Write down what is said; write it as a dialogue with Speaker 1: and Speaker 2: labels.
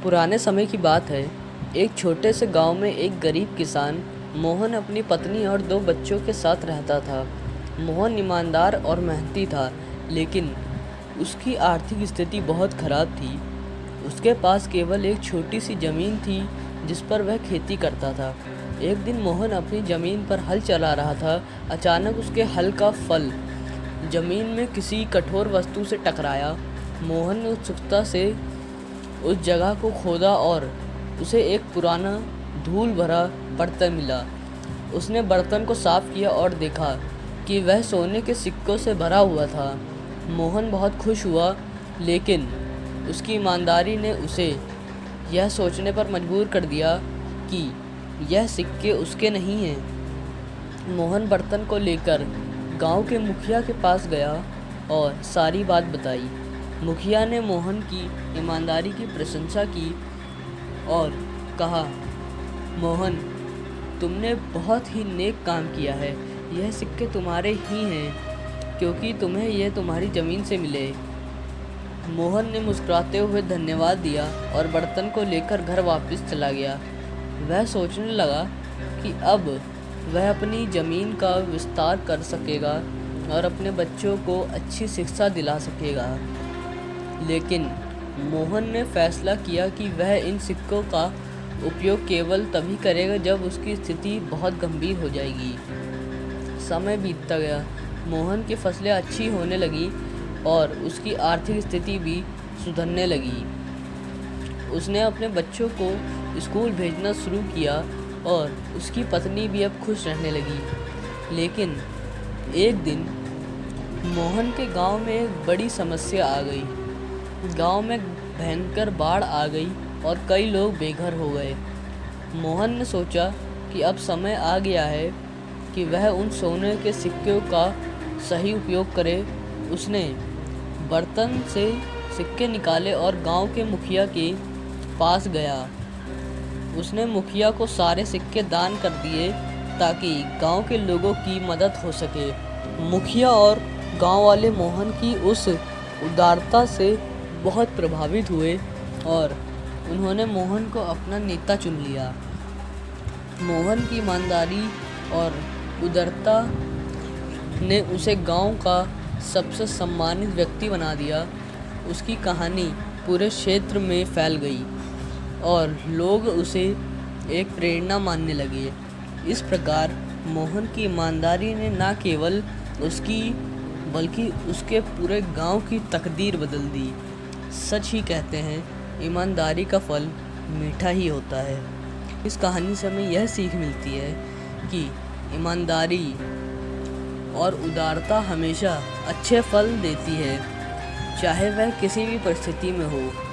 Speaker 1: पुराने समय की बात है। एक छोटे से गांव में एक गरीब किसान मोहन अपनी पत्नी और दो बच्चों के साथ रहता था। मोहन ईमानदार और मेहनती था, लेकिन उसकी आर्थिक स्थिति बहुत खराब थी। उसके पास केवल एक छोटी सी ज़मीन थी जिस पर वह खेती करता था। एक दिन मोहन अपनी ज़मीन पर हल चला रहा था। अचानक उसके हल का फल ज़मीन में किसी कठोर वस्तु से टकराया। मोहन ने उत्सुकता से उस जगह को खोदा और उसे एक पुराना धूल भरा बर्तन मिला। उसने बर्तन को साफ किया और देखा कि वह सोने के सिक्कों से भरा हुआ था। मोहन बहुत खुश हुआ, लेकिन उसकी ईमानदारी ने उसे यह सोचने पर मजबूर कर दिया कि यह सिक्के उसके नहीं हैं। मोहन बर्तन को लेकर गांव के मुखिया के पास गया और सारी बात बताई। मुखिया ने मोहन की ईमानदारी की प्रशंसा की और कहा, मोहन, तुमने बहुत ही नेक काम किया है। यह सिक्के तुम्हारे ही हैं क्योंकि तुम्हें यह तुम्हारी ज़मीन से मिले। मोहन ने मुस्कुराते हुए धन्यवाद दिया और बर्तन को लेकर घर वापस चला गया। वह सोचने लगा कि अब वह अपनी ज़मीन का विस्तार कर सकेगा और अपने बच्चों को अच्छी शिक्षा दिला सकेगा। लेकिन मोहन ने फैसला किया कि वह इन सिक्कों का उपयोग केवल तभी करेगा जब उसकी स्थिति बहुत गंभीर हो जाएगी। समय बीतता गया। मोहन की फसलें अच्छी होने लगी और उसकी आर्थिक स्थिति भी सुधरने लगी। उसने अपने बच्चों को स्कूल भेजना शुरू किया और उसकी पत्नी भी अब खुश रहने लगी। लेकिन एक दिन मोहन के गांव में एक बड़ी समस्या आ गई। गांव में भयंकर बाढ़ आ गई और कई लोग बेघर हो गए। मोहन ने सोचा कि अब समय आ गया है कि वह उन सोने के सिक्कों का सही उपयोग करे। उसने बर्तन से सिक्के निकाले और गांव के मुखिया के पास गया। उसने मुखिया को सारे सिक्के दान कर दिए ताकि गांव के लोगों की मदद हो सके। मुखिया और गांव वाले मोहन की उस उदारता से बहुत प्रभावित हुए और उन्होंने मोहन को अपना नेता चुन लिया। मोहन की ईमानदारी और उदारता ने उसे गांव का सबसे सम्मानित व्यक्ति बना दिया। उसकी कहानी पूरे क्षेत्र में फैल गई और लोग उसे एक प्रेरणा मानने लगे। इस प्रकार मोहन की ईमानदारी ने न केवल उसकी बल्कि उसके पूरे गांव की तकदीर बदल दी। सच ही कहते हैं, ईमानदारी का फल मीठा ही होता है। इस कहानी से हमें यह सीख मिलती है कि ईमानदारी और उदारता हमेशा अच्छे फल देती है, चाहे वह किसी भी परिस्थिति में हो।